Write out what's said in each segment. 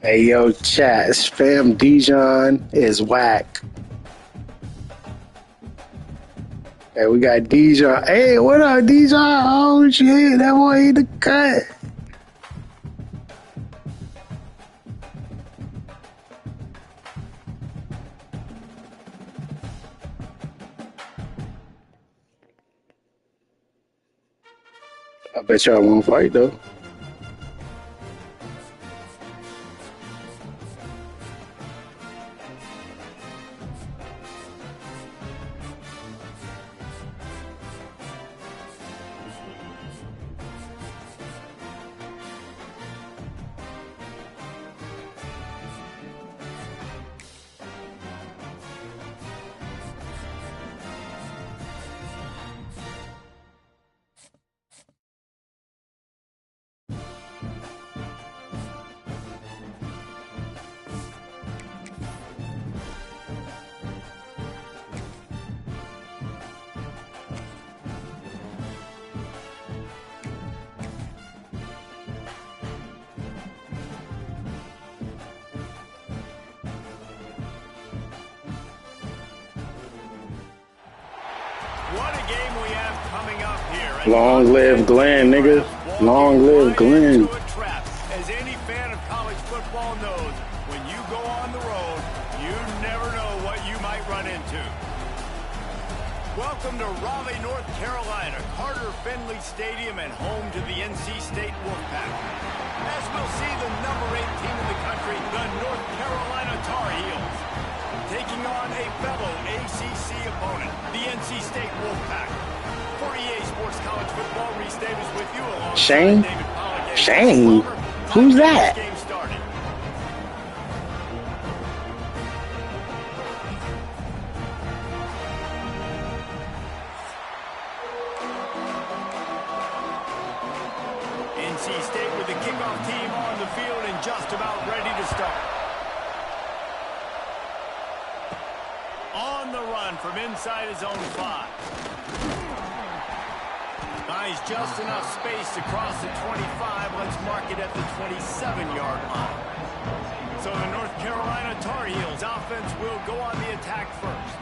Hey yo, chat, spam Dijon is whack. Hey, we got Dijon. Hey, what up, Dijon? Oh shit, that boy ain't the cut. I bet y'all won't fight though. What a game we have coming up here. Long live Glenn, nigga. Long live Glenn. As any fan of college football knows, when you go on the road, you never know what you might run into. Welcome to Raleigh, North Carolina, Carter Finley Stadium, and home to the NC State Wolfpack. As we'll see the number 8 team in the country, the North Carolina Tar Heels, taking on a fellow ACC opponent, the NC State Wolfpack. For EA Sports College Football, Reese Davis with you along Shane? David Pollack and Shane? Who's that? Game started. NC State with the kickoff team on the field and just about ready to start. On the run from inside his own 5. Finds just enough space to cross the 25. Let's mark it at the 27-yard line. So the North Carolina Tar Heels offense will go on the attack first.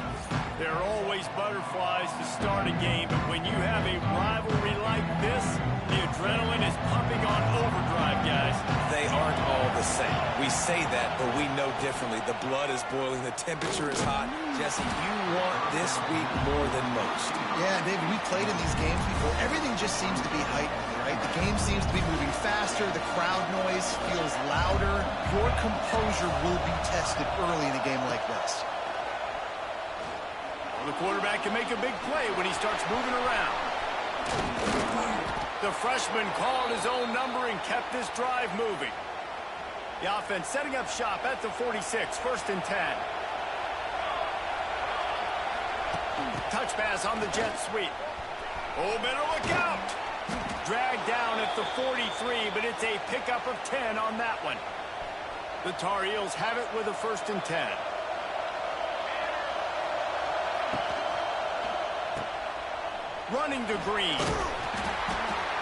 There are always butterflies to start a game, but when you have a rivalry like this, the adrenaline is pumping on overdrive, guys. They aren't all the same. We say that, but we know differently. The blood is boiling. The temperature is hot. Jesse, you want this week more than most. Yeah, David, we played in these games before. Everything just seems to be heightened, right? The game seems to be moving faster. The crowd noise feels louder. Your composure will be tested early in a game like this. The quarterback can make a big play when he starts moving around. The freshman called his own number and kept this drive moving. The offense setting up shop at the 46, 1st and 10. Touch pass on the jet sweep. Oh, better look out. Dragged down at the 43, but it's a pickup of 10 on that one. The Tar Heels have it with a 1st and 10. Running to Green.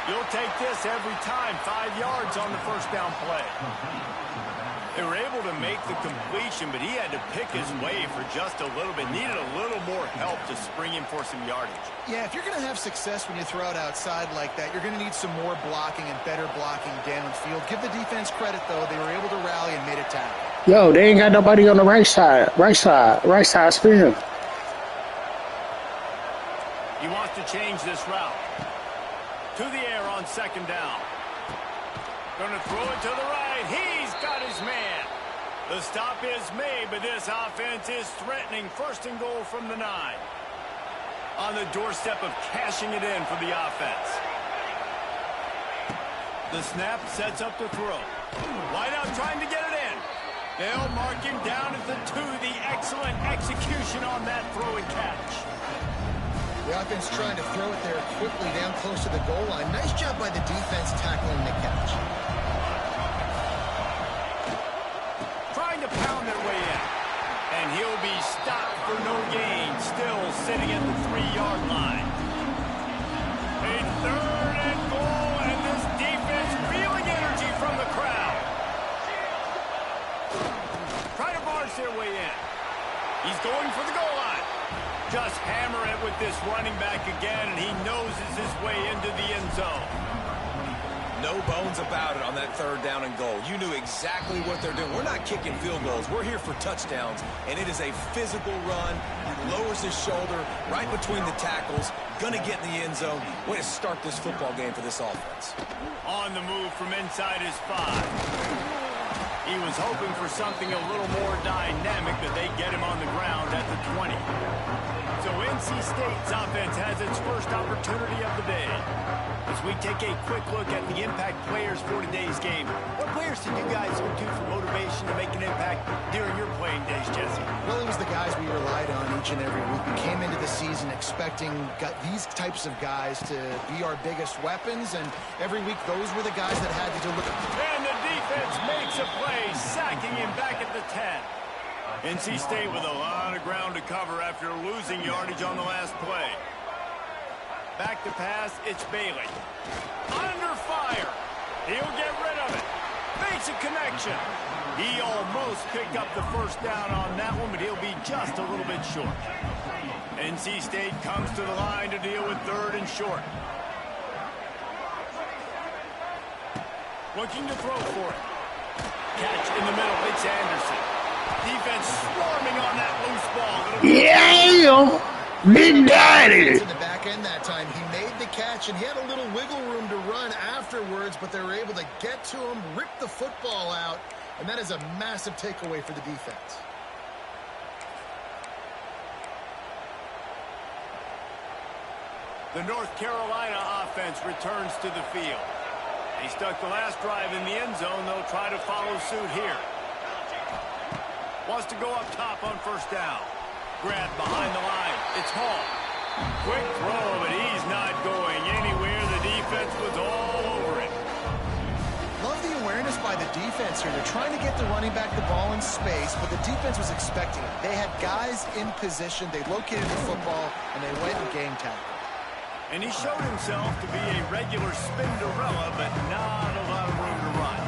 You'll take this every time. 5 yards on the 1st down play. They were able to make the completion, but he had to pick his way for just a little bit. Needed a little more help to spring him for some yardage. Yeah, if you're going to have success when you throw it outside like that, you're going to need some more blocking and better blocking downfield. Give the defense credit, though. They were able to rally and made a tackle. Yo, they ain't got nobody on the right side. Right side spin. He wants to change this route. To the air on 2nd down. Going to throw it to the right. He's got his man. The stop is made, but this offense is threatening. 1st and goal from the 9. On the doorstep of cashing it in for the offense. The snap sets up the throw. Wideout trying to get it in. They'll mark him down at the 2. The excellent execution on that throw and catch. The offense trying to throw it there quickly down close to the goal line. Nice job by the defense tackling the catch. Trying to pound their way in. And he'll be stopped for no gain. Still sitting at the 3-yard line. A 3rd and goal, and this defense feeling energy from the crowd. their way in. He's going for the goal line. Just hammer it with this running back again, and he noses his way into the end zone. No bones about it on that third down and goal. You knew exactly what they're doing. We're not kicking field goals. We're here for touchdowns, and it is a physical run. He lowers his shoulder right between the tackles, gonna get in the end zone. Way to start this football game for this offense. On the move from inside his 5. He was hoping for something a little more dynamic, but they get him on the ground at the 20. So NC State's offense has its first opportunity of the day. As we take a quick look at the impact players for today's game, what players did you guys look to for motivation to make an impact during your playing days, Jesse? Well, it was the guys we relied on each and every week. We came into the season expecting these types of guys to be our biggest weapons, and every week those were the guys that had to deliver. And the defense makes a play, sacking him back at the 10. NC State with a lot of ground to cover after losing yardage on the last play. Back to pass, it's Bailey. Under fire. He'll get rid of it. Makes a connection. He almost picked up the first down on that one, but he'll be just a little bit short. NC State comes to the line to deal with third and short. Looking to throw for it. Catch in the middle, it's Anderson. Defense swarming on that loose ball. Yeah, Big Daddy. In the back end that time, he made the catch, and he had a little wiggle room to run afterwards, but they were able to get to him, rip the football out, and that is a massive takeaway for the defense. The North Carolina offense returns to the field. They stuck the last drive in the end zone. They'll try to follow suit here. Wants to go up top on first down. Grab behind the line. It's Hall. Quick throw, but he's not going anywhere. The defense was all over it. Love the awareness by the defense here. They're trying to get the running back the ball in space, but the defense was expecting it. They had guys in position. They located the football, and they went and game tackle. And he showed himself to be a regular Spinderella, but not a lot of room to run.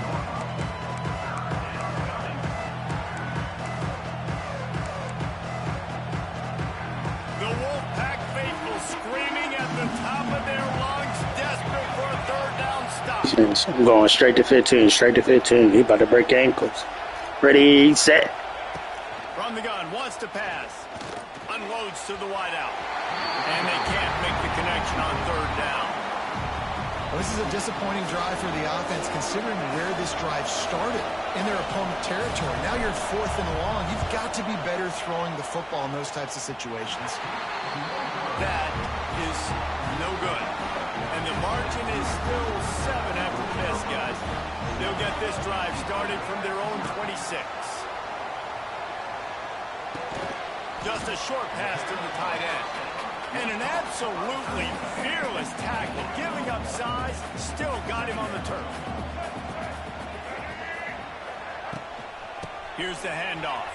The Wolfpack faithful screaming at the top of their lungs, desperate for a third down stop. I'm going straight to 15, straight to 15. He about to break ankles. Ready, set. From the gun, wants to pass. Unloads to the wideout. And they can't make the connection on third down. Well, this is a disappointing drive for the offense, considering where this drive started in their opponent territory. Now you're 4th and long. You've got to be better throwing the football in those types of situations. That is no good. And the margin is still 7 after this, guys. They'll get this drive started from their own 26. Just a short pass to the tight end. And an absolutely fearless tackle, giving up size, still got him on the turf. Here's the handoff.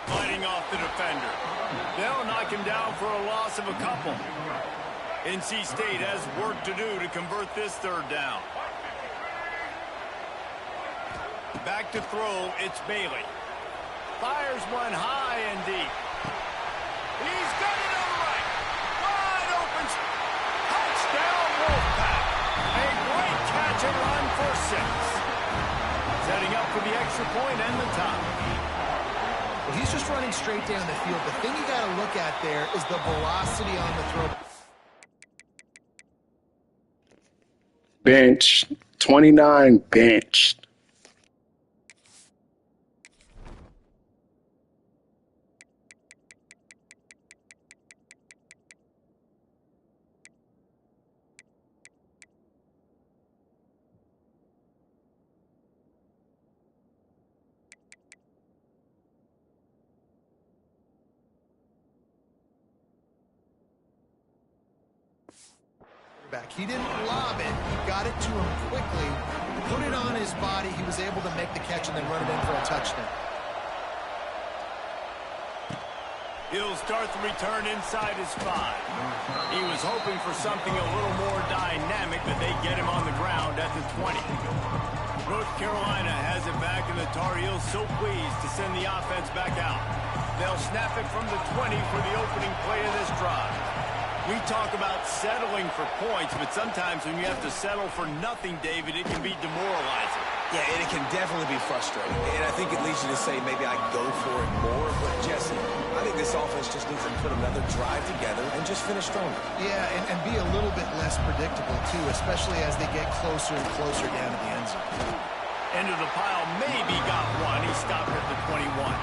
Fighting off the defender. They'll knock him down for a loss of a couple. NC State has work to do to convert this third down. Back to throw, it's Bailey. Fires one high and deep. He's got it on the right. Wide open. Touchdown, Wolfpack. A great catch and run for 6. Setting up for the extra point and the tie. Well, he's just running straight down the field. The thing you got to look at there is the velocity on the throw. Bench. 29 benched. Back. He didn't lob it. He got it to him quickly, put it on his body. He was able to make the catch and then run it in for a touchdown. He'll start the return inside his 5. He was hoping for something a little more dynamic, but they get him on the ground at the 20. North Carolina has it back, and the Tar Heels so pleased to send the offense back out. They'll snap it from the 20 for the opening play of this drive. We talk about settling for points, but sometimes when you have to settle for nothing, David, it can be demoralizing. Yeah, and it can definitely be frustrating. And I think it leads you to say maybe I go for it more. But, Jesse, I think this offense just needs to put another drive together and just finish stronger. Yeah, and be a little bit less predictable, too, especially as they get closer and closer down to the end zone. Into the pile, maybe got one. He stopped at the 21.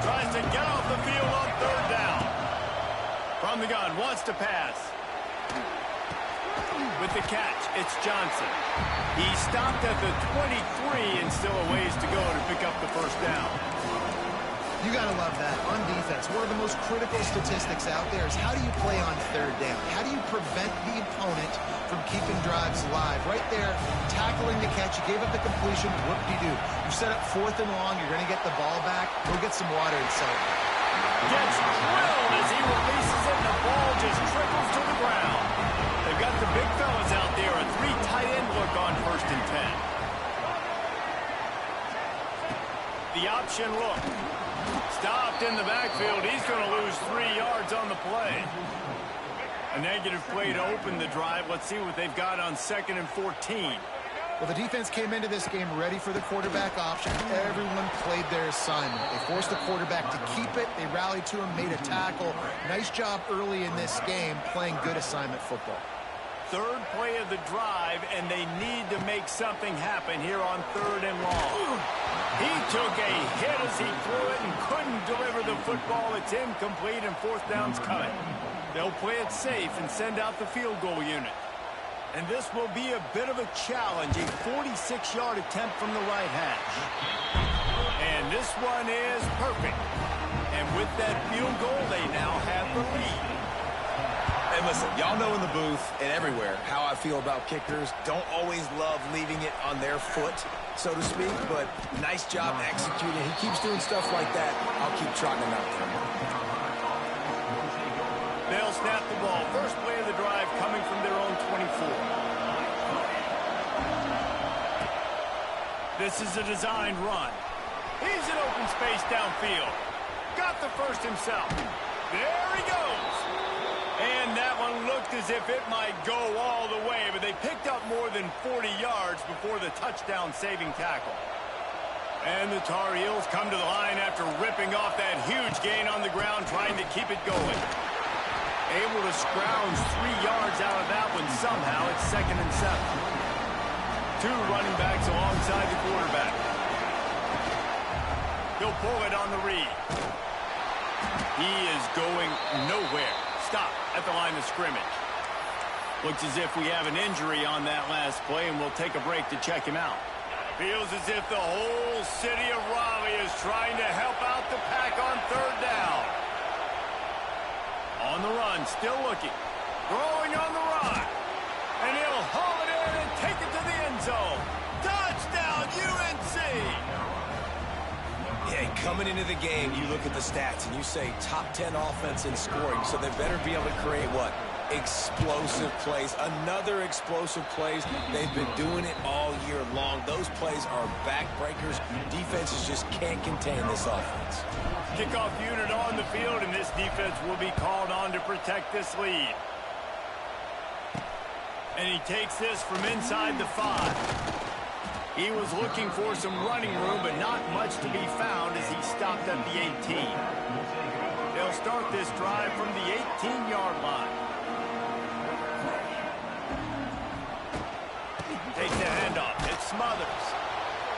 Tries to get off the field on 3rd down. From the gun, wants to pass. With the catch, it's Johnson. He stopped at the 23 and still a ways to go to pick up the 1st down. You got to love that. On defense, one of the most critical statistics out there is how do you play on 3rd down? How do you prevent the opponent from keeping drives alive? Right there, tackling the catch. You gave up the completion. Whoop-de-doo. You set up 4th and long. You're going to get the ball back. Go get some water and celebrate. Gets drilled as he releases it, and the ball just trickles to the ground. They've got the big fellas out there. A 3 tight end look on 1st and 10. The option look. Stopped in the backfield. He's going to lose 3 yards on the play. A negative play to open the drive. Let's see what they've got on 2nd and 14. Well, the defense came into this game ready for the quarterback option. Everyone played their assignment. They forced the quarterback to keep it. They rallied to him, made a tackle. Nice job early in this game playing good assignment football. 3rd play of the drive, and they need to make something happen here on 3rd and long. He took a hit as he threw it and couldn't deliver the football. It's incomplete, and 4th down's coming. They'll play it safe and send out the field goal unit. And this will be a bit of a challenge, a 46-yard attempt from the right hash. And this one is perfect. And with that field goal, they now have the lead. And listen, y'all know in the booth and everywhere how I feel about kickers. Don't always love leaving it on their foot, so to speak, but nice job executing. He keeps doing stuff like that. I'll keep trotting him out there. They'll snap the ball. First play of the drive coming from their own 24. This is a designed run. He's in open space downfield. Got the first himself. There he goes. And that one looked as if it might go all the way, but they picked up more than 40 yards before the touchdown-saving tackle. And the Tar Heels come to the line after ripping off that huge gain on the ground, trying to keep it going. Able to scrounge 3 yards out of that one somehow. It's 2nd and 7. 2 running backs alongside the quarterback. He'll pull it on the read. He is going nowhere. Stop at the line of scrimmage. Looks as if we have an injury on that last play, and we'll take a break to check him out. Feels as if the whole city of Raleigh is trying to help out the Pack on 3rd down. On the run, still looking. Throwing on the run. And he'll haul it in and take it to the end zone. Touchdown, UNC! Yeah, coming into the game, you look at the stats and you say top 10 offense in scoring, so they better be able to create what? Explosive plays. Another explosive plays. They've been doing it all year long. Those plays are backbreakers. Defenses just can't contain this offense. Kickoff unit on the field, and this defense will be called on to protect this lead. And he takes this from inside the 5. He was looking for some running room, but not much to be found as he stopped at the 18. They'll start this drive from the 18-yard line. Takes the handoff. It smothers.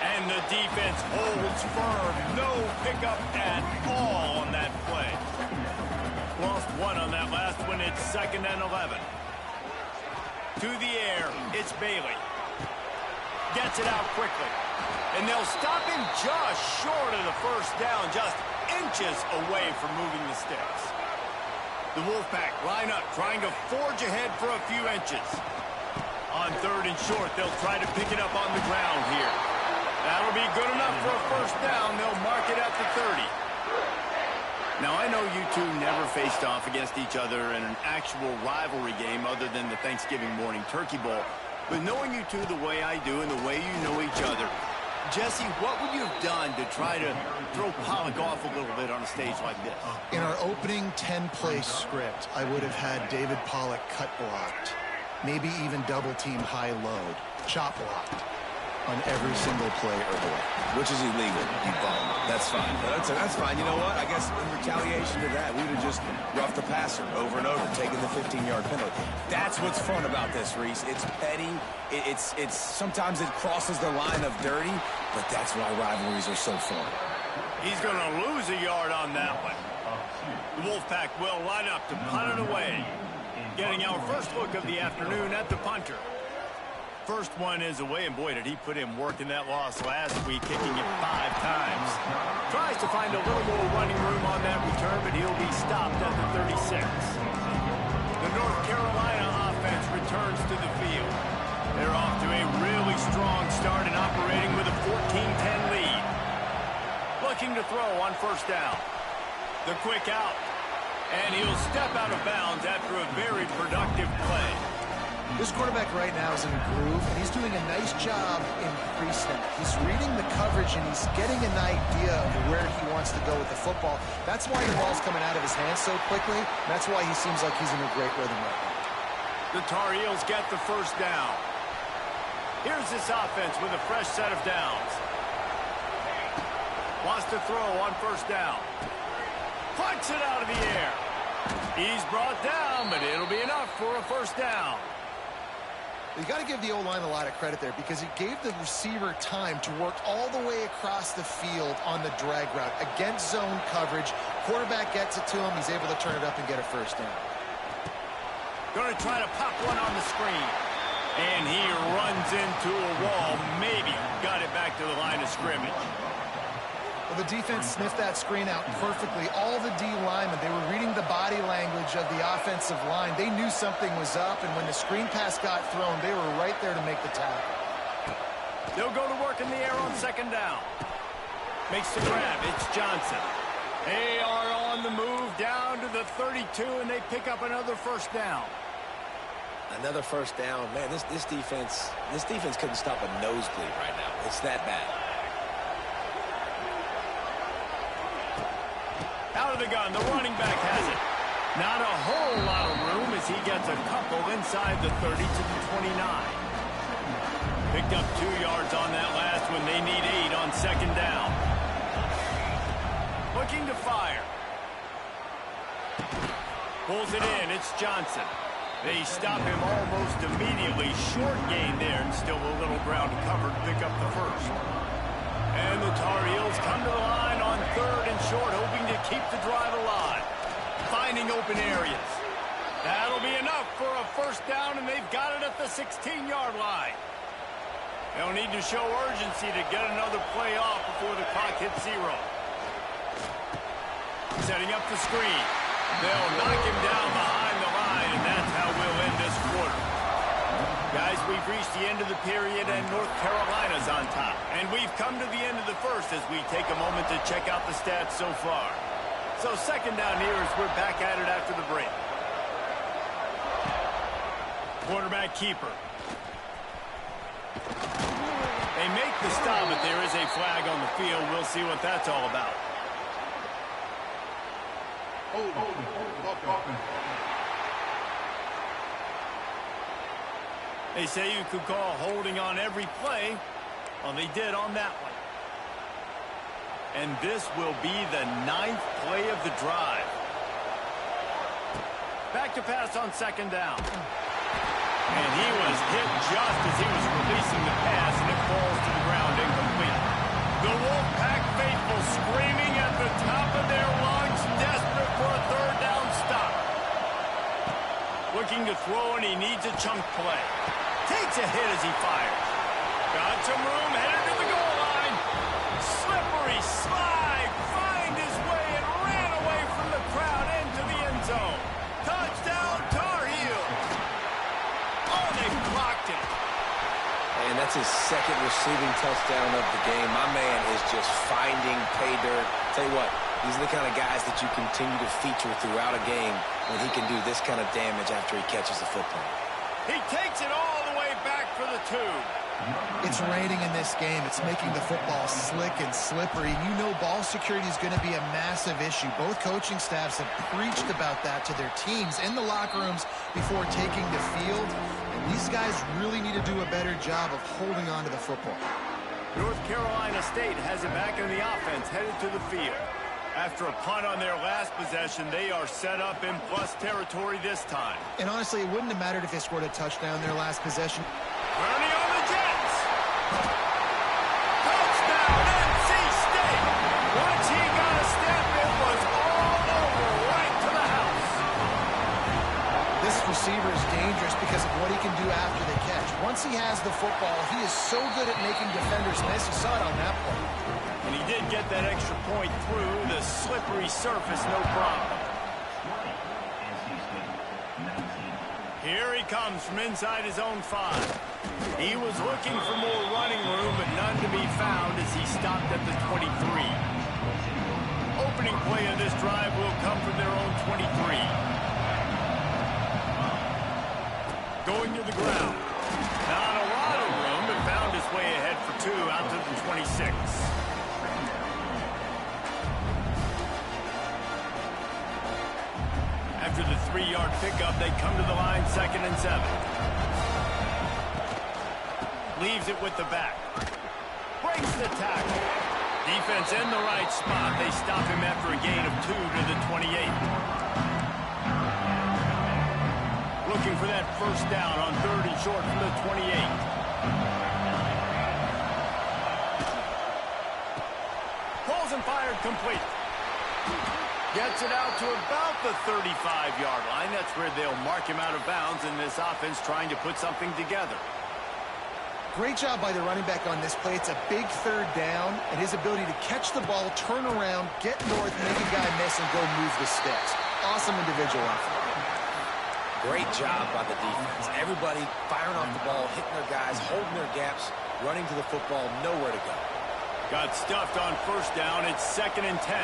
And the defense holds firm. No pickup at all on that play. Lost 1 on that last one. It's 2nd and 11. To the air, it's Bailey. Gets it out quickly. And they'll stop him just short of the 1st down, just inches away from moving the sticks. The Wolfpack line up, trying to forge ahead for a few inches. On 3rd and short, they'll try to pick it up on the ground here. That'll be good enough for a first down. They'll mark it at the 30. Now, I know you two never faced off against each other in an actual rivalry game other than the Thanksgiving morning turkey bowl. But knowing you two the way I do and the way you know each other, Jesse, what would you have done to try to throw Pollock off a little bit on a stage like this? In our opening 10-play script, I would have had David Pollock cut blocked, maybe even double-team high-load, chop blocked on every single play early. Which is illegal, you bum. That's fine. That's fine. You know what? I guess in retaliation to that, we would have just roughed the passer over and over, taking the 15-yard penalty. That's what's fun about this, Reese. It's petty. It's sometimes it crosses the line of dirty, but that's why rivalries are so fun. He's going to lose a yard on that one. The Wolfpack will line up to punt it away. Getting our first look of the afternoon at the punter. First one is away, and boy, did he put in work in that loss last week, kicking it 5 times. Tries to find a little more running room on that return, but he'll be stopped at the 36. The North Carolina offense returns to the field. They're off to a really strong start and operating with a 14-10 lead. Looking to throw on first down. The quick out. And he'll step out of bounds after a very productive play. This quarterback right now is in a groove, and he's doing a nice job in pre-snap. He's reading the coverage, and he's getting an idea of where he wants to go with the football. That's why the ball's coming out of his hands so quickly. That's why he seems like he's in a great rhythm right now. The Tar Heels get the first down. Here's this offense with a fresh set of downs. Wants to throw on first down. Plucks it out of the air. He's brought down, but it'll be enough for a first down. You got to give the O-line a lot of credit there because he gave the receiver time to work all the way across the field on the drag route against zone coverage. Quarterback gets it to him. He's able to turn it up and get a first down. Going to try to pop one on the screen. And he runs into a wall. Maybe got it back to the line of scrimmage. Well, the defense sniffed that screen out perfectly. All the D linemen, they were reading the body language of the offensive line. They knew something was up, and when the screen pass got thrown, they were right there to make the tackle. They'll go to work in the air on second down. Makes the grab. It's Johnson. They are on the move down to the 32, and they pick up another first down. Another first down. Man, this defense couldn't stop a nosebleed right now. It's that bad. Out of the gun, the running back has it. Not a whole lot of room as he gets a couple inside the 30 to the 29. Picked up 2 yards on that last one. They need 8 on second down. Looking to fire. Pulls it in. It's Johnson. They stop him almost immediately. Short gain there and still a little ground covered to pick up the first. And the Tar Heels come to the line on 3rd and short, hoping to keep the drive alive. Finding open areas. That'll be enough for a first down, and they've got it at the 16-yard line. They'll need to show urgency to get another play off before the clock hits 0. Setting up the screen. They'll knock him down behind the line, and that's how we'll end this quarter. Guys, we've reached the end of the period, and North Carolina's on top. And we've come to the end of the first as we take a moment to check out the stats so far. So second down here as we're back at it after the break. Quarterback keeper. They make the stop, but there is a flag on the field. We'll see what that's all about. They say you could call holding on every play. Well, they did on that one. And this will be the 9th play of the drive. Back to pass on second down. And he was hit just as he was releasing the pass, and it falls to the ground incomplete. The Wolfpack faithful screaming at the top of their lungs, desperate for a third down stop. Looking to throw, and he needs a chunk play. Takes a hit as he fires. Got some room, headed to the goal line. Slippery slide, find his way and ran away from the crowd into the end zone. That's his second receiving touchdown of the game. My man is just finding pay dirt. Tell you what, these are the kind of guys that you continue to feature throughout a game when he can do this kind of damage after he catches the football. He takes it all the way back for the 2. It's raining in this game. It's making the football slick and slippery. You know ball security is going to be a massive issue. Both coaching staffs have preached about that to their teams in the locker rooms before taking the field. And these guys really need to do a better job of holding on to the football. North Carolina State has it back in the offense, headed to the field. After a punt on their last possession, they are set up in plus territory this time. And honestly, it wouldn't have mattered if they scored a touchdown their last possession. Bernie on the Jets. Touchdown, NC State. Once he got a step, it was all over, right to the house. This receiver is dangerous because of what he can do after the catch. Once he has the football, he is so good at making defenders miss. You saw it on that play. And he did get that extra point through the slippery surface, no problem. Here he comes from inside his own 5. He was looking for more running room, but none to be found as he stopped at the 23. Opening play of this drive will come from their own 23. Going to the ground. Not a lot of room, but found his way ahead for 2 out to the 26. After the 3-yard pickup, they come to the line 2nd and 7. Leaves it with the back. Breaks the tackle. Defense in the right spot. They stop him after a gain of 2 to the 28. Looking for that first down on 3rd and short from the 28. Pulls and fired complete. Gets it out to about the 35-yard line. That's where they'll mark him out of bounds in this offense trying to put something together. Great job by the running back on this play. It's a big 3rd down, and his ability to catch the ball, turn around, get north, make a guy miss, and go move the sticks. Awesome individual effort. Great job by the defense. Everybody firing off the ball, hitting their guys, holding their gaps, running to the football, nowhere to go. Got stuffed on 1st down. It's 2nd and 10.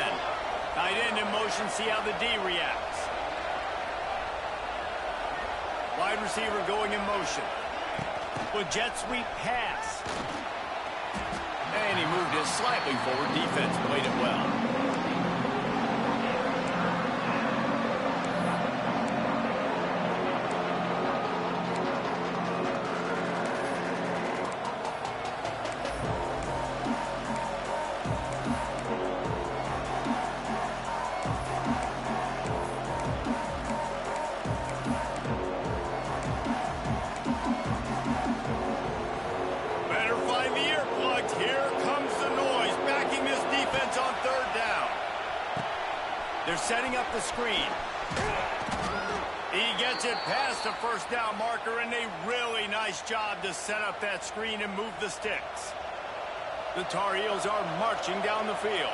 Tight end in motion, see how the D reacts. Wide receiver going in motion. With jet sweep pass. And he moved it slightly forward. Defense played it well. They're setting up the screen. He gets it past the 1st down marker, and a really nice job to set up that screen and move the sticks. The Tar Heels are marching down the field.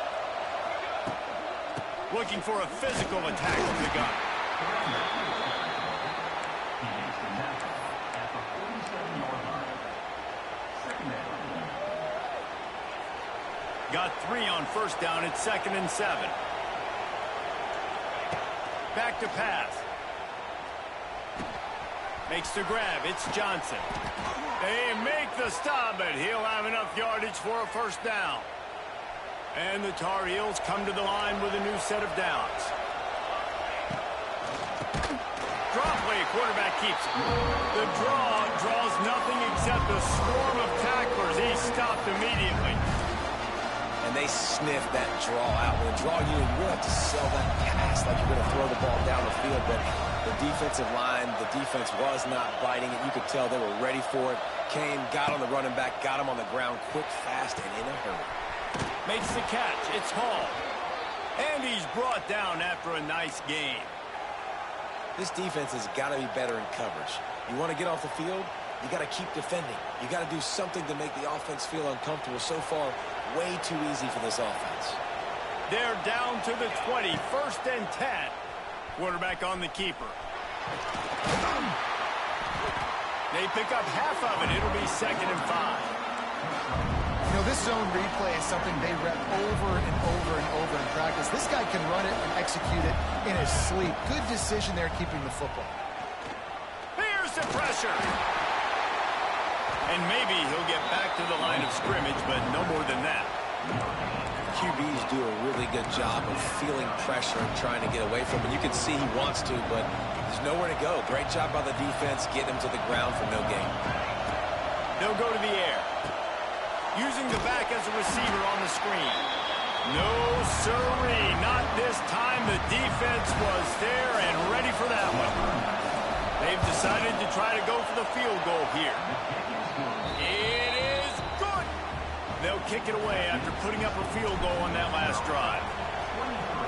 Looking for a physical attack from the gun. Got 3 on 1st down. It's 2nd and 7. Back to pass. Makes the grab. It's Johnson. They make the stop, but he'll have enough yardage for a 1st down. And the Tar Heels come to the line with a new set of downs. Draw play, quarterback keeps it. The draw draws nothing except a swarm of tacklers. He's stopped immediately. And they sniff that draw out. With a draw unit, you really have to sell that pass like you're going to throw the ball down the field. But the defensive line, the defense was not biting it. You could tell they were ready for it. Came, got on the running back, got him on the ground quick, fast, and in a hurry. Makes the catch. It's Hall. And he's brought down after a nice game. This defense has got to be better in coverage. You want to get off the field, you got to keep defending. You got to do something to make the offense feel uncomfortable. So far, way too easy for this offense. They're down to the 20, 1st and 10. Quarterback on the keeper. They They'll pick up half of it. It'll be 2nd and 5. You know, this zone replay is something they rep over and over and over in practice. This guy can run it and execute it in his sleep. Good decision there keeping the football. Here's the pressure. And maybe he'll get back to the line of scrimmage, but no more than that. QBs do a really good job of feeling pressure and trying to get away from it. You can see he wants to, but there's nowhere to go. Great job by the defense, getting him to the ground for no gain. They'll go to the air. Using the back as a receiver on the screen. No, sirree, not this time. The defense was there and ready for that one. They've decided to try to go for the field goal here. It is good. They'll kick it away after putting up a field goal on that last drive.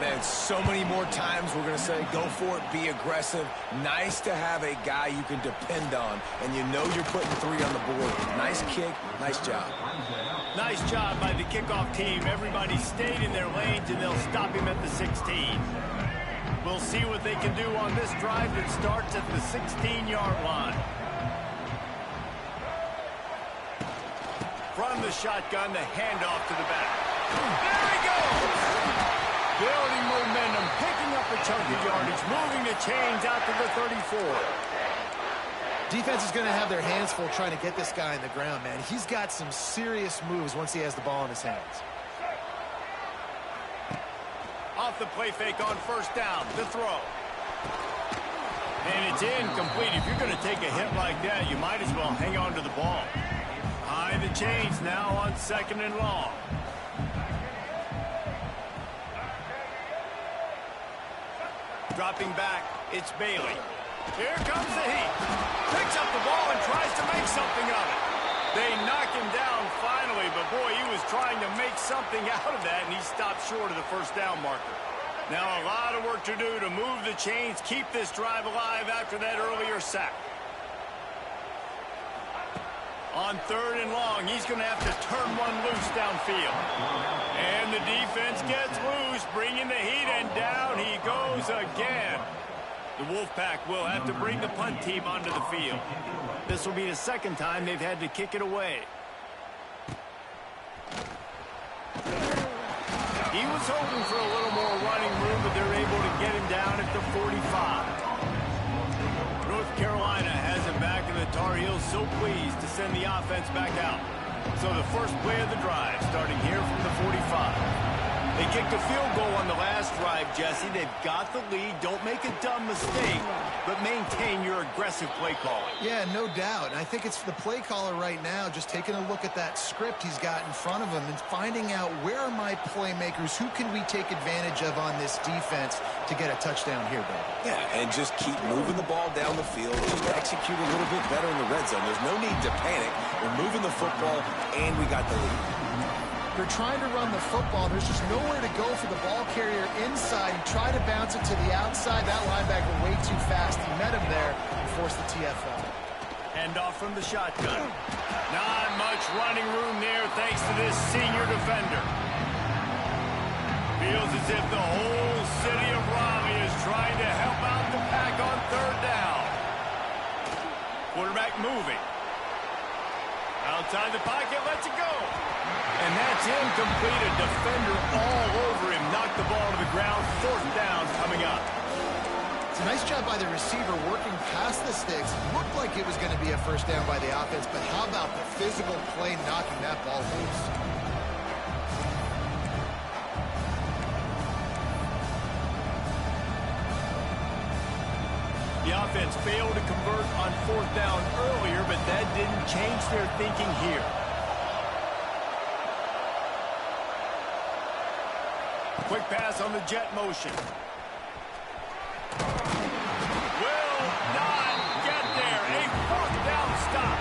Man, so many more times we're going to say, go for it, be aggressive. Nice to have a guy you can depend on, and you know you're putting 3 on the board. Nice kick, nice job. Nice job by the kickoff team. Everybody stayed in their lanes, and they'll stop him at the 16. We'll see what they can do on this drive that starts at the 16-yard line. From the shotgun, the handoff to the back. There he goes! Building momentum, picking up a chunk of yardage, moving the chains out to the 34. Defense is going to have their hands full trying to get this guy on the ground, man. He's got some serious moves once he has the ball in his hands. Off the play fake on 1st down, the throw. And it's incomplete. If you're going to take a hit like that, you might as well hang on to the ball. High the chains now on 2nd and long. Dropping back, it's Bailey. Here comes the heat. Picks up the ball and tries to make something of it. They knock him down finally, but boy, he was trying to make something out of that, and he stopped short of the 1st down marker. Now a lot of work to do to move the chains, keep this drive alive after that earlier sack. On 3rd and long, he's going to have to turn one loose downfield. And the defense gets loose, bringing the heat, and down he goes again. The Wolfpack will have to bring the punt team onto the field. This will be the 2nd time they've had to kick it away. He was hoping for a little more running room, but they're able to get him down at the 45. North Carolina has it back, and the Tar Heels so pleased to send the offense back out. So the first play of the drive, starting here from the 45. They kicked a field goal on the last drive, Jesse. They've got the lead. Don't make a dumb mistake, but maintain your aggressive play calling. Yeah, no doubt. And I think it's the play caller right now just taking a look at that script he's got in front of him and finding out where are my playmakers, who can we take advantage of on this defense to get a touchdown here, baby. Yeah, and just keep moving the ball down the field. Just execute a little bit better in the red zone. There's no need to panic. We're moving the football, and we got the lead. They're trying to run the football. There's just nowhere to go for the ball carrier inside. He tried to bounce it to the outside. That linebacker way too fast. He met him there and forced the TFL. Hand off from the shotgun. Not much running room there thanks to this senior defender. Feels as if the whole city of Raleigh is trying to help out the Pack on 3rd down. Quarterback moving. Outside the pocket, lets it go. And that's incomplete. A defender all over him. Knocked the ball to the ground. 4th down coming up. It's a nice job by the receiver working past the sticks. Looked like it was going to be a 1st down by the offense, but how about the physical play knocking that ball loose? The offense failed to convert on 4th down earlier, but that didn't change their thinking here. Quick pass on the jet motion. Will not get there. A 4th down stop.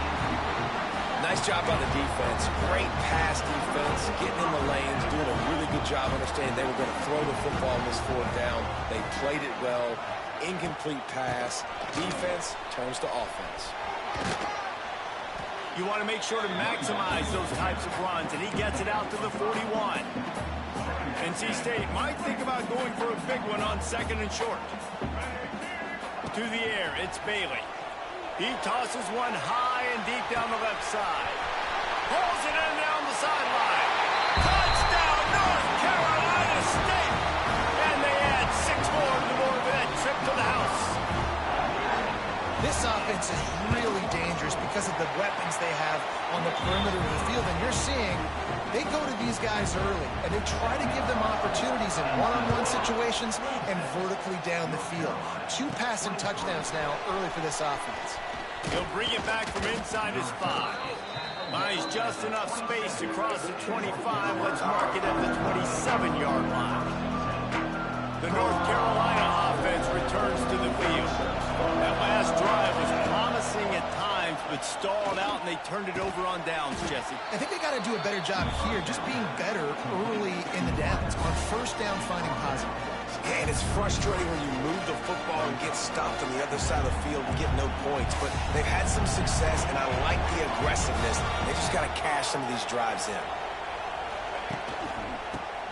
Nice job by the defense. Great pass defense, getting in the lanes, doing a really good job understanding they were going to throw the football on this 4th down. They played it well. Incomplete pass. Defense turns to offense. You want to make sure to maximize those types of runs, and he gets it out to the 41. NC State might think about going for a big one on 2nd and short. To the air, it's Bailey. He tosses one high and deep down the left side. Pulls it in down the sideline. Touchdown, North Carolina State! And they add 6 more to the board for that trip to the house. This offense is really dangerous because of the weapons they have on the perimeter of the field. And you're seeing they go to these guys early, and they try to give them opportunities in one-on-one situations and vertically down the field. 2 passing touchdowns now early for this offense. He'll bring it back from inside his 5. Buys just enough space to cross the 25. Let's mark it at the 27-yard line. The North Carolina offense returns to the field. That last drive was promising at times, but stalled out, and they turned it over on downs, Jesse. I think they got to do a better job here, just being better early in the downs. On first down, finding positive plays. Yeah, and it's frustrating when you move the football and get stopped on the other side of the field and get no points. But they've had some success, and I like the aggressiveness. They just got to cash some of these drives in.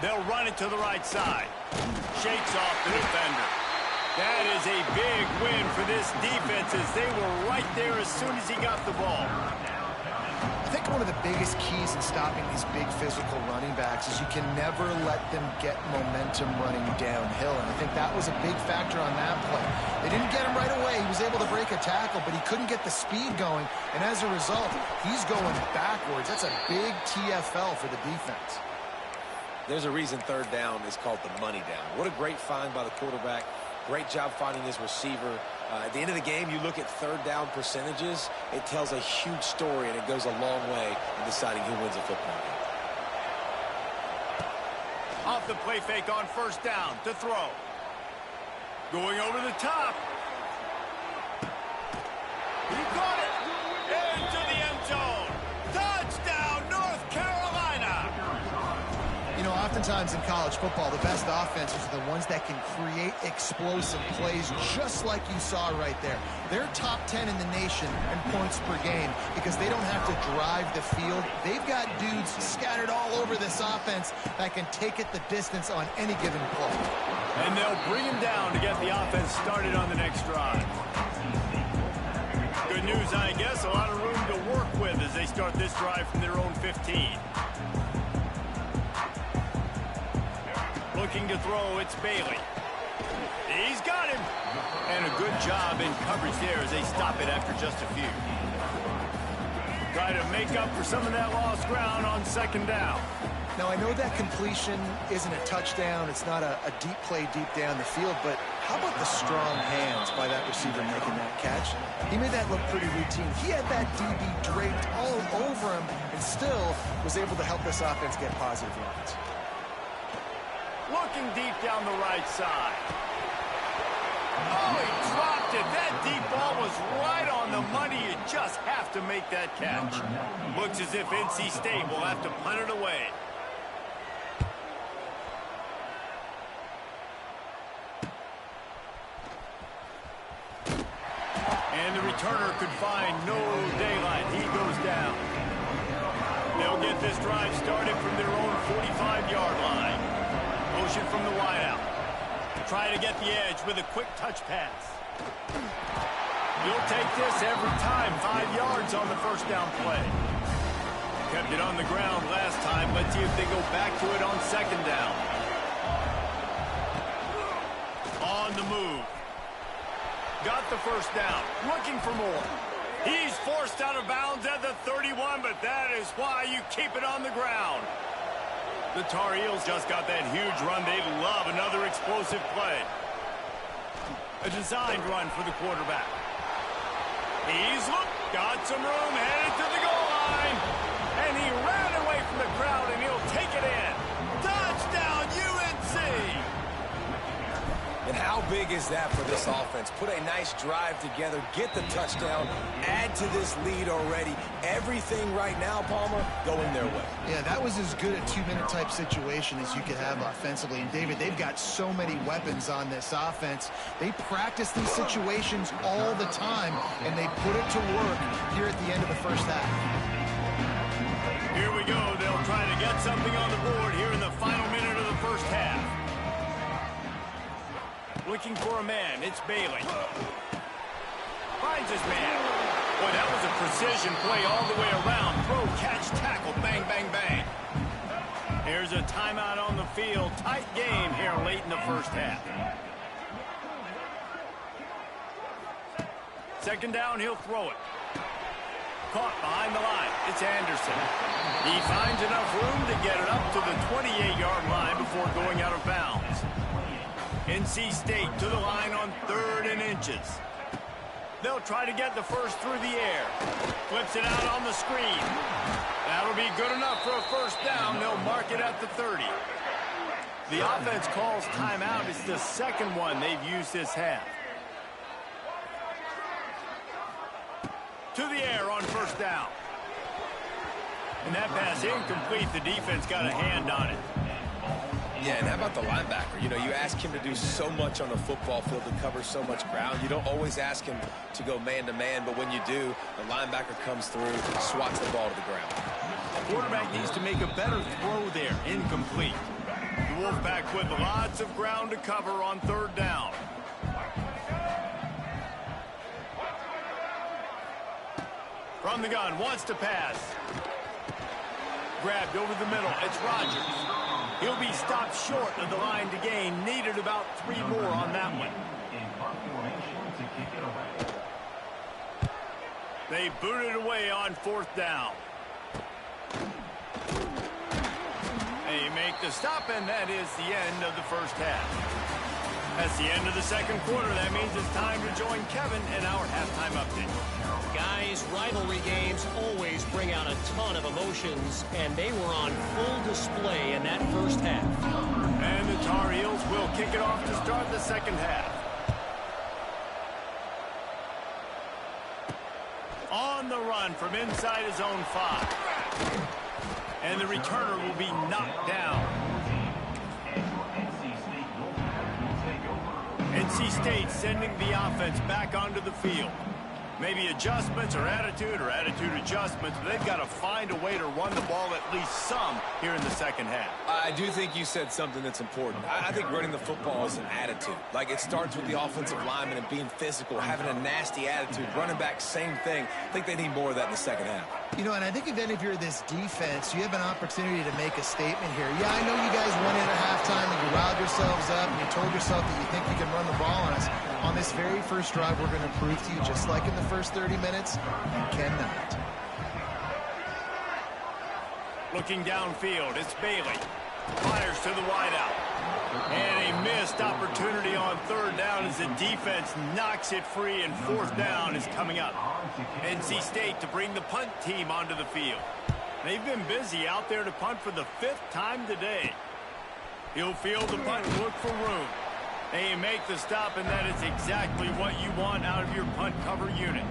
They'll run it to the right side. Shakes off the defender. That is a big win for this defense as they were right there as soon as he got the ball. I think one of the biggest keys in stopping these big physical running backs is you can never let them get momentum running downhill. And I think that was a big factor on that play. They didn't get him right away. He was able to break a tackle, but he couldn't get the speed going. And as a result, he's going backwards. That's a big TFL for the defense. There's a reason third down is called the money down. What a great find by the quarterback. Great job finding his receiver. At the end of the game, you look at third down percentages. It tells a huge story, and it goes a long way in deciding who wins a football game. Off the play fake on first down to throw. Going over the top. He caught it. Into the end zone. Touchdown, North Carolina. You know, oftentimes in college football, the best offenses are the ones that can create explosive plays just like you saw right there. They're top 10 in the nation in points per game because they don't have to drive the field. They've got dudes scattered all over this offense that can take it the distance on any given play. And they'll bring him down to get the offense started on the next drive. Good news, I guess, a lot of room to work with as they start this drive from their own 15. Looking to throw, it's Bailey. He's got him. And a good job in coverage there as they stop it after just a few. Try to make up for some of that lost ground on second down. Now, I know that completion isn't a touchdown. It's not a deep play deep down the field, but how about the strong hands by that receiver making that catch? He made that look pretty routine. He had that DB draped all over him and still was able to help this offense get positive yards. Looking deep down the right side. Oh, he dropped it. That deep ball was right on the money. You just have to make that catch. Looks as if NC State will have to punt it away. And the returner could find no daylight. He goes down. They'll get this drive started from their own 45-yard line. Motion from the wideout. Try to get the edge with a quick touch pass. You'll take this every time. 5 yards on the first down play. Kept it on the ground last time. Let's see if they go back to it on second down. On the move. Got the first down. Looking for more. He's forced out of bounds at the 31, but that is why you keep it on the ground. The Tar Heels just got that huge run. They love another explosive play. A designed run for the quarterback. He's got some room, headed to the goal line. And he ran away from the crowd, and he'll take it in. Touchdown, UNC! And how big is that for this offense? Put a nice drive together, get the touchdown, add to this lead already. Everything right now, Palmer, going their way. Yeah, that was as good a two-minute type situation as you could have offensively. And, David, they've got so many weapons on this offense. They practice these situations all the time, and they put it to work here at the end of the first half. Here we go. They'll try to get something on the board here in the final minute of the first half. Looking for a man. It's Bailey. Finds his man. Boy, that was a precision play all the way around. Throw, catch, tackle, bang, bang, bang. Here's a timeout on the field. Tight game here late in the first half. Second down, he'll throw it. Caught behind the line. It's Anderson. He finds enough room to get it up to the 28-yard line before going out of bounds. NC State to the line on 3rd and inches. They'll try to get the first through the air. Flips it out on the screen. That'll be good enough for a first down. They'll mark it at the 30. The offense calls timeout. It's the second one they've used this half. To the air on first down. And that pass incomplete. The defense got a hand on it. Yeah, and how about the linebacker? You know, you ask him to do so much on the football field to cover so much ground. You don't always ask him to go man-to-man, but when you do, the linebacker comes through, swats the ball to the ground. The quarterback needs to make a better throw there. Incomplete. The Wolfpack with lots of ground to cover on 3rd down. From the gun, wants to pass. Grabbed over the middle. It's Rodgers. He'll be stopped short of the line to gain. Needed about 3 more on that one. They boot it away on 4th down. They make the stop, and that is the end of the first half. That's the end of the second quarter. That means it's time to join Kevin in our halftime update. Guys, rivalry games always bring out a ton of emotions, and they were on full display in that first half. And the Tar Heels will kick it off to start the second half. On the run from inside his own 5. And the returner will be knocked down. NC State sending the offense back onto the field. Maybe adjustments or attitude adjustments, but they've got to find a way to run the ball at least some here in the second half. I do think you said something that's important. I think running the football is an attitude. Like, it starts with the offensive lineman and being physical, having a nasty attitude. Running back, same thing. I think they need more of that in the second half. You know, and I think then if you're this defense, you have an opportunity to make a statement here. Yeah, I know you guys went in at halftime and you riled yourselves up and you told yourself that you think you can run the ball on us. On this very first drive, we're going to prove to you, just like in the first 30 minutes, you cannot. Looking downfield, it's Bailey. Fires to the wideout. And a missed opportunity on 3rd down as the defense knocks it free, and 4th down is coming up. NC State to bring the punt team onto the field. They've been busy out there to punt for the 5th time today. He'll field the punt and look for room. They make the stop, and that is exactly what you want out of your punt cover unit.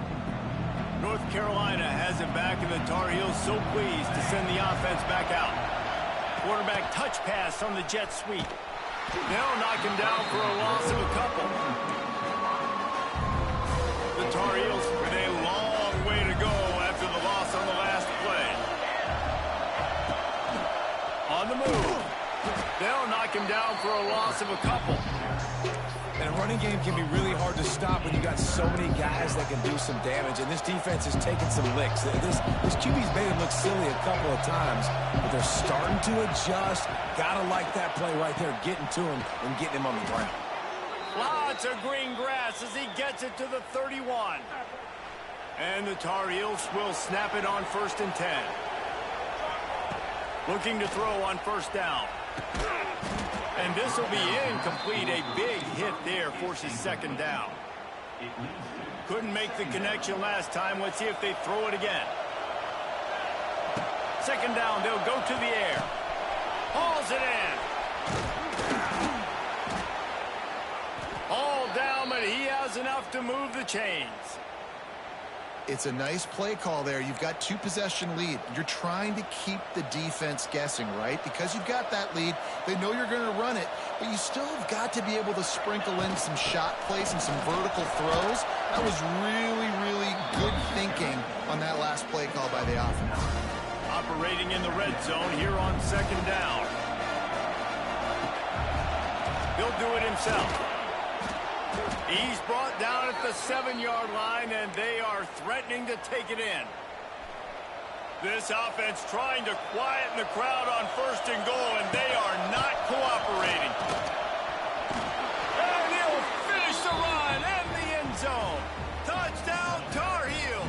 North Carolina has it back, and the Tar Heels so pleased to send the offense back out. Quarterback touch pass on the jet sweep. They'll knock him down for a loss of a couple. The Tar Heels with a long way to go after the loss on the last play. On the move. They'll knock him down for a loss of a couple. And a running game can be really hard to stop when you got so many guys that can do some damage. And this defense is taking some licks. This QB's made it look silly a couple of times, but they're starting to adjust. Gotta like that play right there, getting to him and getting him on the ground. Lots of green grass as he gets it to the 31. And the Tar Heels will snap it on 1st and 10. Looking to throw on 1st down. And this will be incomplete. A big hit there forces 2nd down. Couldn't make the connection last time. Let's see if they throw it again. 2nd down, they'll go to the air. Hauls it in. All down, but he has enough to move the chains. It's a nice play call there. You've got 2-possession lead. You're trying to keep the defense guessing, right? Because you've got that lead. They know you're going to run it, but you still have got to be able to sprinkle in some shot plays and some vertical throws. That was really, really good thinking on that last play call by the offense. Operating in the red zone here on 2nd down. He'll do it himself. He's brought down at the 7-yard line, and they are threatening to take it in. This offense trying to quieten the crowd on 1st and goal, and they are not cooperating. And he'll finish the run in the end zone. Touchdown, Tar Heels.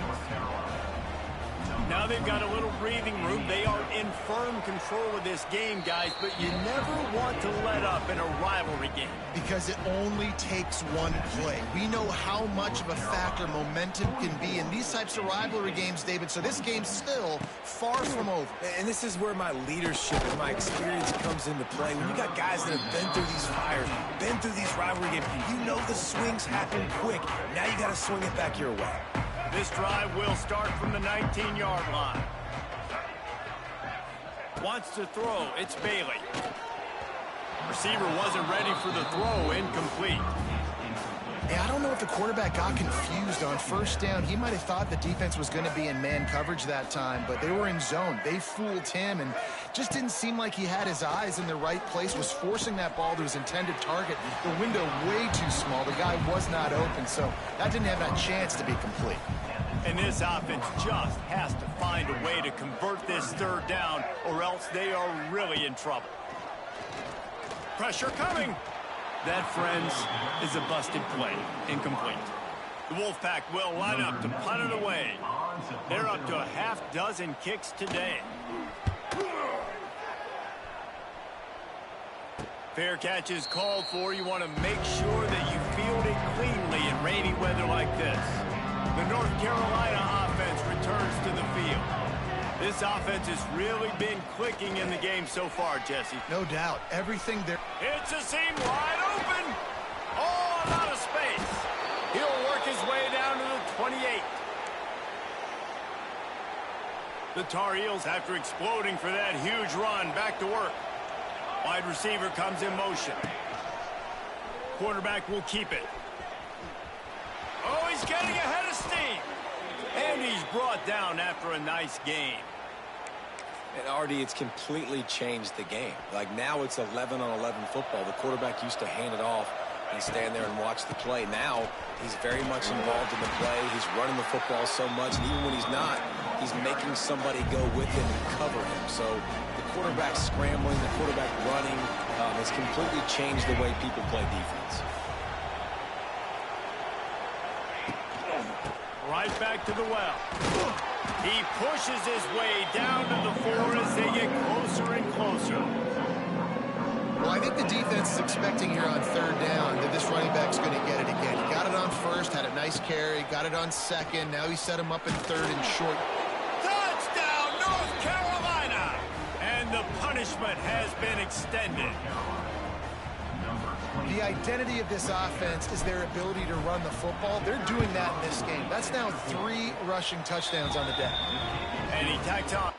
Now they've got a little breathing room. They are in firm control of this game, guys, but you never want to let up in a rivalry game. Because it only takes one play. We know how much of a factor momentum can be in these types of rivalry games, David, so this game's still far from over. And this is where my leadership and my experience comes into play. When you got guys that have been through these fires, been through these rivalry games, you know the swings happen quick. Now you got to swing it back your way. This drive will start from the 19-yard line. Wants to throw. It's Bailey. Receiver wasn't ready for the throw. Incomplete. Yeah, I don't know if the quarterback got confused on 1st down. He might have thought the defense was going to be in man coverage that time, but they were in zone. They fooled him and just didn't seem like he had his eyes in the right place, was forcing that ball to his intended target. The window way too small. The guy was not open, so that didn't have that chance to be complete. And this offense just has to find a way to convert this 3rd down, or else they are really in trouble. Pressure coming. That, friends, is a busted play. Incomplete. The Wolfpack will line up to punt it away. They're up to a half-dozen kicks today. Fair catch is called for. You want to make sure that you field it cleanly in rainy weather like this. The North Carolina offense returns to the field. This offense has really been clicking in the game so far, Jesse. No doubt. Everything there. It's a seam wide open. Oh, out of space. He'll work his way down to the 28. The Tar Heels, after exploding for that huge run, back to work. Wide receiver comes in motion. Quarterback will keep it. Oh, he's getting ahead of steam. And he's brought down after a nice game. And Artie, it's completely changed the game. Like now it's 11-on-11 football. The quarterback used to hand it off and stand there and watch the play. Now he's very much involved in the play. He's running the football so much, and even when he's not, he's making somebody go with him and cover him. So the quarterback scrambling, the quarterback running has completely changed the way people play defense. Right back to the well. He pushes his way down to the 4 as they get closer and closer. Well, I think the defense is expecting here on 3rd down that this running back's going to get it again. He got it on 1st, had a nice carry, got it on 2nd. Now he set him up in 3rd and short. Touchdown, North Carolina! And the punishment has been extended. The identity of this offense is their ability to run the football. They're doing that in this game. That's now 3 rushing touchdowns on the day. And he tacked on.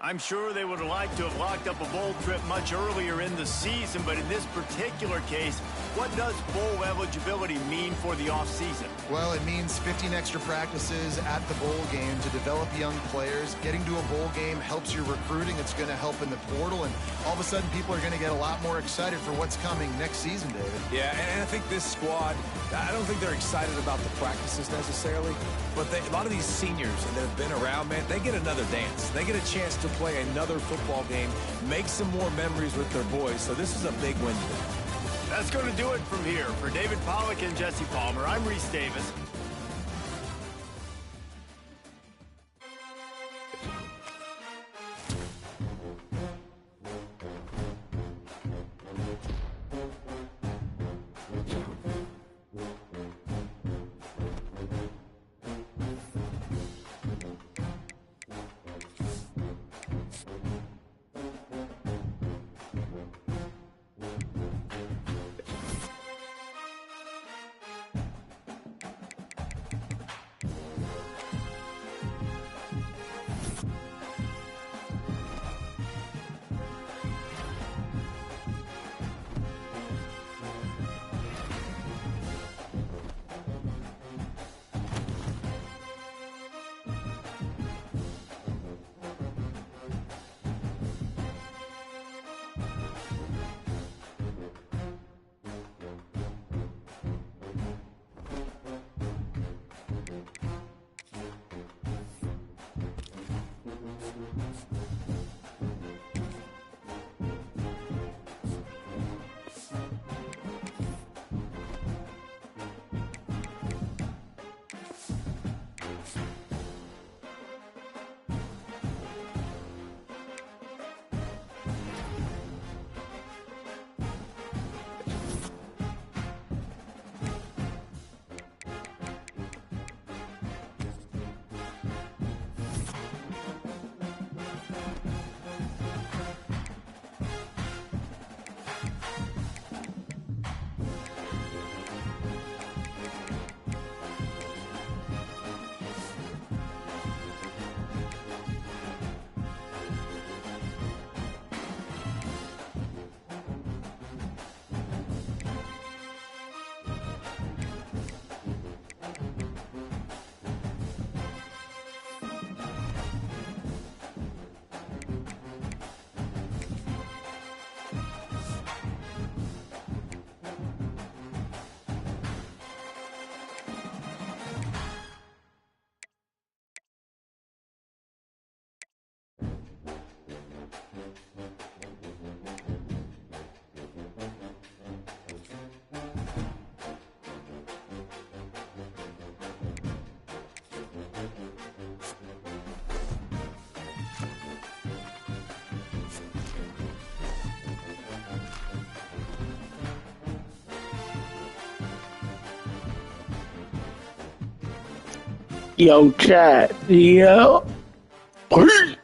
I'm sure they would have liked to have locked up a bowl trip much earlier in the season, but in this particular case, what does bowl eligibility mean for the offseason? Well, it means 15 extra practices at the bowl game to develop young players. Getting to a bowl game helps your recruiting. It's going to help in the portal, and all of a sudden people are going to get a lot more excited for what's coming next season, David. Yeah, and I think this squad, I don't think they're excited about the practices necessarily, but a lot of these seniors that have been around, man, they get another dance. They get a chance to play another football game, make some more memories with their boys, so this is a big win for them. That's going to do it from here. For David Pollack and Jesse Palmer, I'm Reese Davis. Yo, chat. Yo. Peace.